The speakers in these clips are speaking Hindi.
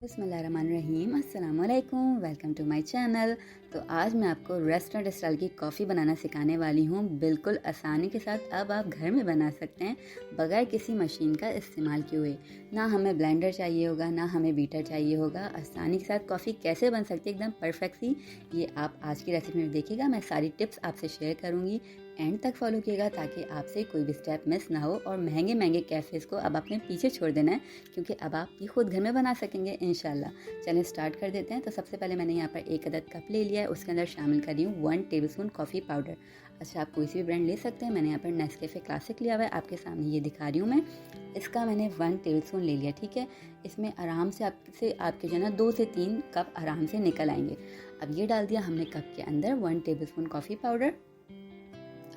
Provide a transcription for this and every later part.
बिस्मिल्लाहिर्रहमानिर्रहीम, अस्सलामुअलैकुम, वेलकम टू माय चैनल। तो आज मैं आपको रेस्टोरेंट स्टाइल की कॉफ़ी बनाना सिखाने वाली हूँ, बिल्कुल आसानी के साथ। अब आप घर में बना सकते हैं बगैर किसी मशीन का इस्तेमाल किए हुए। ना हमें ब्लेंडर चाहिए होगा, ना हमें बीटर चाहिए होगा। आसानी के साथ कॉफ़ी कैसे बन सकती है एकदम परफेक्ट सी, ये आप आज की रेसिपी में देखिएगा। मैं सारी टिप्स आपसे शेयर करूँगी, एंड तक फॉलो कीजिएगा ताकि आपसे कोई भी स्टेप मिस ना हो। और महंगे महंगे कैफ़ेज़ को अब अपने पीछे छोड़ देना है, क्योंकि अब आप ये खुद घर में बना सकेंगे इंशाल्लाह। चलें स्टार्ट कर देते हैं। तो सबसे पहले मैंने यहाँ पर एक अदद कप ले लिया है, उसके अंदर शामिल कर रही हूँ 1 टेबलस्पून कॉफ़ी पाउडर। अच्छा, आप कोई सी भी ब्रांड ले सकते हैं। मैंने यहाँ पर नेस्कैफ़े क्लासिक लिया हुआ है, आपके सामने ये दिखा रही हूँ मैं। इसका मैंने 1 टेबलस्पून ले लिया, ठीक है। इसमें आराम से आपके जो है ना 2 से 3 कप आराम से निकल आएंगे। अब ये डाल दिया हमने कप के अंदर 1 टेबलस्पून कॉफ़ी पाउडर।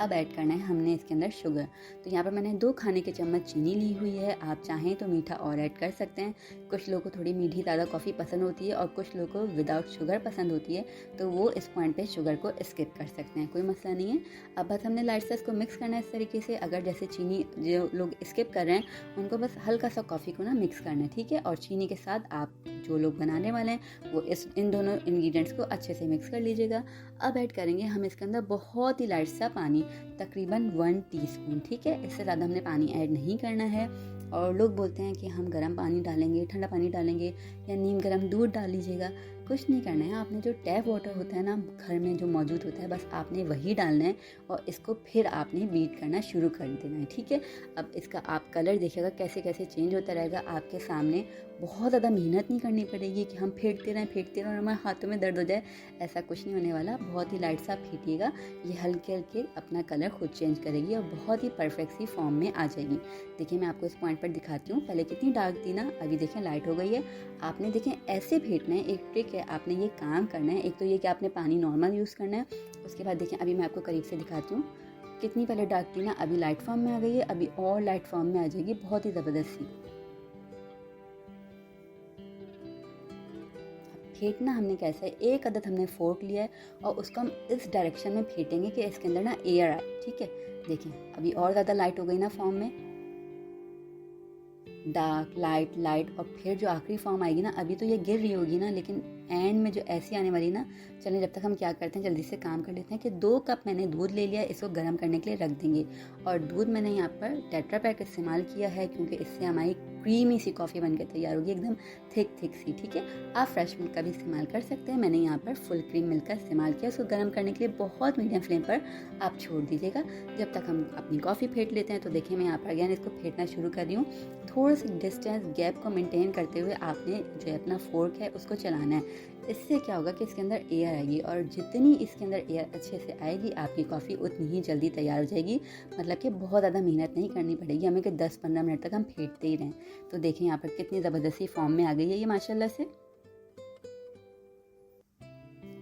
अब ऐड करना है हमने इसके अंदर शुगर। तो यहाँ पर मैंने 2 खाने के चम्मच चीनी ली हुई है। आप चाहें तो मीठा और ऐड कर सकते हैं। कुछ लोगों को थोड़ी मीठी ज़्यादा कॉफ़ी पसंद होती है और कुछ लोगों को विदाउट शुगर पसंद होती है, तो वो इस पॉइंट पे शुगर को स्किप कर सकते हैं, कोई मसला नहीं है। अब बस हमने लाइट से इसको मिक्स करना है इस तरीके से। अगर जैसे चीनी जो लोग स्किप कर रहे हैं उनको बस हल्का सा कॉफ़ी को ना मिक्स करना है, ठीक है। और चीनी के साथ आप जो लोग बनाने वाले हैं वो इन दोनों इंग्रेडिएंट्स को अच्छे से मिक्स कर लीजिएगा। अब ऐड करेंगे हम इसके अंदर बहुत ही लाइट सा पानी, तकरीबन 1 टीस्पून, ठीक है। इससे ज़्यादा हमने पानी ऐड नहीं करना है। और लोग बोलते हैं कि हम गर्म पानी डालेंगे, ठंडा पानी डालेंगे या नीम गर्म दूध डाल लीजिएगा। कुछ नहीं करना है। आपने जो टैप वाटर होता है ना घर में जो मौजूद होता है, बस आपने वही डालना है और इसको फिर आपने बीट करना शुरू कर देना है, ठीक है। अब इसका आप कलर देखिएगा कैसे कैसे चेंज होता रहेगा आपके सामने। बहुत ज़्यादा मेहनत नहीं करनी पड़ेगी कि हम फेंटते रहें और हमारे हाथों में दर्द हो जाए, ऐसा कुछ नहीं होने वाला। बहुत ही लाइट सा फेंटिएगा, ये हल्के हल्के अपना कलर खुद चेंज करेगी और बहुत ही परफेक्ट सी फॉर्म में आ जाएगी। देखिए मैं आपको इस पॉइंट पर दिखाती हूँ, पहले कितनी डार्क थी ना, अभी देखें लाइट हो गई है। आपने देखें ऐसे फेंटना है, एक ट्रिक है, आपने ये काम करना है। एक तो ये कि आपने पानी नॉर्मल यूज़ करना है। उसके बाद देखें अभी मैं आपको करीब से दिखाती हूँ, कितनी पहले डार्क थी ना, अभी लाइट फॉर्म में आ गई है, अभी और लाइट फॉर्म में आ जाएगी, बहुत ही ज़बरदस्त सी। फेंटना हमने कैसे है, एक अदद हमने फोर्क लिया है और उसको हम इस डायरेक्शन में फेंटेंगे कि इसके अंदर ना एयर आए, ठीक है। देखें अभी और ज़्यादा लाइट हो गई ना फॉर्म में, डार्क लाइट लाइट, और फिर जो आखिरी फॉर्म आएगी ना, अभी तो ये गिर रही होगी ना, लेकिन एंड में जो ऐसी आने वाली ना। चलें जब तक हम क्या करते हैं जल्दी से काम कर लेते हैं कि 2 कप मैंने दूध ले लिया, इसको गर्म करने के लिए रख देंगे। और दूध मैंने यहाँ पर टेट्रा पैक इस्तेमाल किया है, क्योंकि इससे हमारी क्रीमी सी कॉफ़ी बनकर तैयार होगी, एकदम थिक सी, ठीक है। आप फ्रेश मिल्क का भी इस्तेमाल कर सकते हैं। मैंने यहाँ पर फुल क्रीम मिल्क का इस्तेमाल किया। उसको गर्म करने के लिए बहुत मीडियम फ्लेम पर आप छोड़ दीजिएगा जब तक हम अपनी कॉफ़ी फेंट लेते हैं। तो देखिए मैं यहाँ पर अगेन इसको फेंटना शुरू कर रही हूँ। थोड़ा सा डिस्टेंस गैप को मेंटेन करते हुए आपने जो है अपना फोर्क है उसको चलाना है। इससे क्या होगा कि इसके अंदर एयर आएगी, और जितनी इसके अंदर एयर अच्छे से आएगी आपकी कॉफ़ी उतनी ही जल्दी तैयार हो जाएगी। मतलब कि बहुत ज़्यादा मेहनत नहीं करनी पड़ेगी हमें कि 10-15 मिनट तक हम फेंटते ही रहें। तो देखें यहाँ पर कितनी ज़बरदस्ती फॉर्म में आ गई है ये माशाल्लाह से।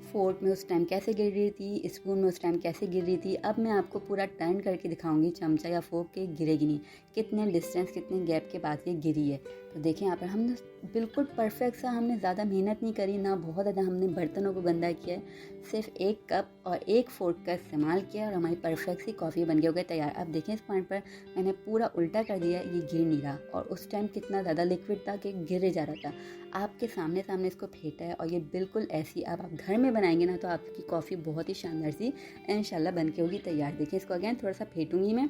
फोर्क में उस टाइम कैसे गिर रही थी, स्पून में उस टाइम कैसे गिर रही थी, अब मैं आपको पूरा टर्न करके दिखाऊंगी चमचा या फोर्क के, गिरेगी नहीं। कितने डिस्टेंस कितने गैप के बाद ये गिरी है। तो देखिए यहाँ पर हमने बिल्कुल परफेक्ट सा, हमने ज़्यादा मेहनत नहीं करी ना, बहुत ज़्यादा हमने बर्तनों को गंदा किया है। सिर्फ 1 कप और 1 फोर्क का इस्तेमाल किया और हमारी परफेक्ट सी कॉफ़ी बन गई, हो गई तैयार। अब देखें इस पॉइंट पर मैंने पूरा उल्टा कर दिया, ये गिर नहीं रहा, और उस टाइम कितना ज़्यादा लिक्विड था कि गिरे जा रहा था। आपके सामने सामने इसको फेंटा है और ये बिल्कुल ऐसी, अब आप घर में बनाएंगे ना तो आपकी कॉफ़ी बहुत ही शानदार सी इंशाल्लाह बन के होगी तैयार। देखिए इसको अगेन थोड़ा सा फेंटूंगी मैं।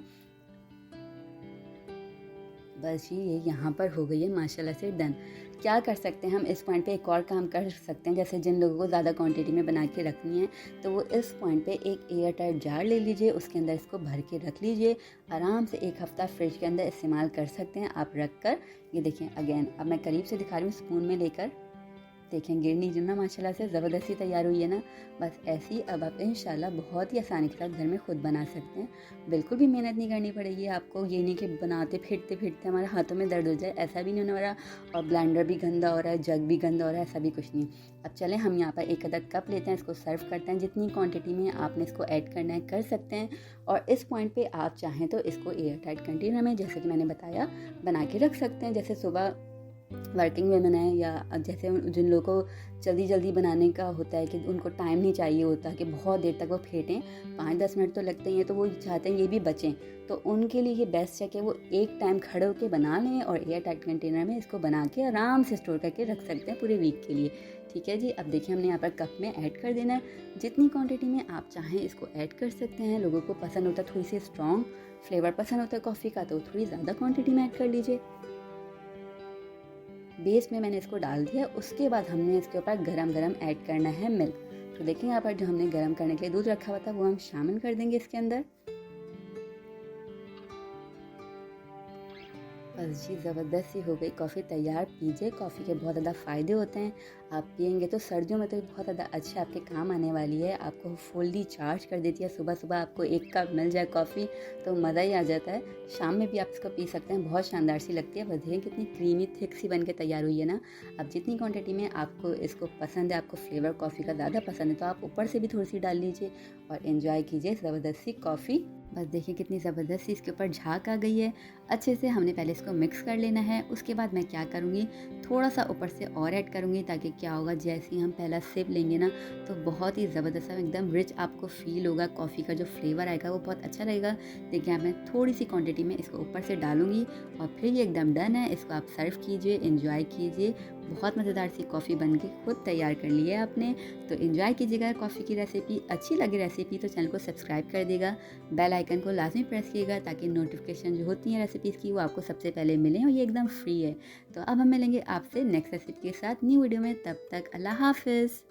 बस ये यहाँ पर हो गई है माशाल्लाह से डन। क्या कर सकते हैं हम इस पॉइंट पे, एक और काम कर सकते हैं। जैसे जिन लोगों को ज़्यादा क्वांटिटी में बना के रखनी है तो वो इस पॉइंट पे एक एयर टाइट जार ले लीजिए, उसके अंदर इसको भर के रख लीजिए। आराम से 1 हफ़्ता फ्रिज के अंदर इस्तेमाल कर सकते हैं आप रख कर। ये देखें अगेन अब मैं करीब से दिखा रही हूँ स्पून में लेकर। देखें गिरनी जो ना माशाल्लाह से ज़बरदस्ती तैयार हुई है ना। बस ऐसी अब आप इंशाल्लाह बहुत ही आसानी के साथ घर में खुद बना सकते हैं। बिल्कुल भी मेहनत नहीं करनी पड़ेगी आपको। ये नहीं कि बनाते फिरते फिरते हमारे हाथों में दर्द हो जाए, ऐसा भी नहीं होने वाला। और ब्लेंडर भी गंदा हो रहा है, जग भी गंदा हो रहा है, ऐसा भी कुछ नहीं। अब चलें हम यहाँ पर 1 अदद कप लेते हैं, इसको सर्व करते हैं। जितनी क्वान्टिटी में आपने इसको ऐड करना है कर सकते हैं। और इस पॉइंट पर आप चाहें तो इसको एयर टाइट कंटेनर में, जैसे कि मैंने बताया, बना के रख सकते हैं। जैसे सुबह वर्किंग वेमेन है या जैसे जिन लोगों को जल्दी जल्दी बनाने का होता है कि उनको टाइम नहीं चाहिए होता कि बहुत देर तक वो फेंटें, 5-10 मिनट तो लगते ही हैं, तो वो चाहते हैं ये भी बचें, तो उनके लिए ये बेस्ट है कि वो एक टाइम खड़े होकर बना लें और एयर टाइट कंटेनर में इसको बना के आराम से स्टोर करके रख सकते हैं पूरे वीक के लिए। ठीक है जी, अब देखिए हमने यहाँ पर कप में ऐड कर देना है। जितनी क्वांटिटी में आप चाहें इसको ऐड कर सकते हैं। लोगों को पसंद होता है थोड़ी सी स्ट्रॉन्ग फ्लेवर पसंद होता है कॉफ़ी का, तो थोड़ी ज़्यादा क्वांटिटी में ऐड कर लीजिए। बेस में मैंने इसको डाल दिया। उसके बाद हमने इसके ऊपर गरम गरम ऐड करना है मिल्क। तो देखिए यहाँ पर जो हमने गरम करने के लिए दूध रखा हुआ था वो हम शामिल कर देंगे इसके अंदर। बस जी, ज़बरदस्त सी हो गई कॉफ़ी तैयार। पीजिए, कॉफ़ी के बहुत ज़्यादा फ़ायदे होते हैं। आप पियेंगे तो सर्दियों में तो ये बहुत ज़्यादा अच्छे आपके काम आने वाली है। आपको फुल्ली चार्ज कर देती है। सुबह सुबह आपको 1 कप मिल जाए कॉफ़ी तो मज़ा ही आ जाता है। शाम में भी आप इसको पी सकते हैं, बहुत शानदार सी लगती है। बस देखिए कितनी क्रीमी थिक सी बन के तैयार हुई है ना। अब जितनी क्वांटिटी में आपको इसको पसंद है, आपको फ्लेवर कॉफ़ी का ज़्यादा पसंद है, तो आप ऊपर से भी थोड़ी सी डाल लीजिए और एंजॉय कीजिए ज़बरदस्त सी कॉफ़ी। बस देखिए कितनी ज़बरदस्त सी इसके ऊपर झाग आ गई है। अच्छे से हमने पहले इसको मिक्स कर लेना है। उसके बाद मैं क्या करूँगी, थोड़ा सा ऊपर से और ऐड करूँगी, ताकि क्या होगा जैसे ही हम पहला सिप लेंगे ना तो बहुत ही ज़बरदस्त एकदम रिच आपको फ़ील होगा। कॉफ़ी का जो फ्लेवर आएगा वो बहुत अच्छा लगेगा। देखिए मैं थोड़ी सी क्वांटिटी में इसको ऊपर से डालूँगी और फिर ये एकदम डन है। इसको आप सर्व कीजिए, एंजॉय कीजिए। बहुत मज़ेदार सी कॉफ़ी बन के खुद तैयार कर ली है आपने। तो एंजॉय कीजिएगा कॉफ़ी की रेसिपी। अच्छी लगी रेसिपी तो चैनल को सब्सक्राइब कर देगा, बेल आइकन को लाजमी प्रेस कीजिएगा, ताकि नोटिफिकेशन जो होती हैं रेसिपीज़ की वो आपको सबसे पहले मिलें और ये एकदम फ्री है। तो अब हम मिलेंगे आपसे नेक्स्ट रेसिपी के साथ न्यू वीडियो में। तब तक अल्लाह हाफ़िज़।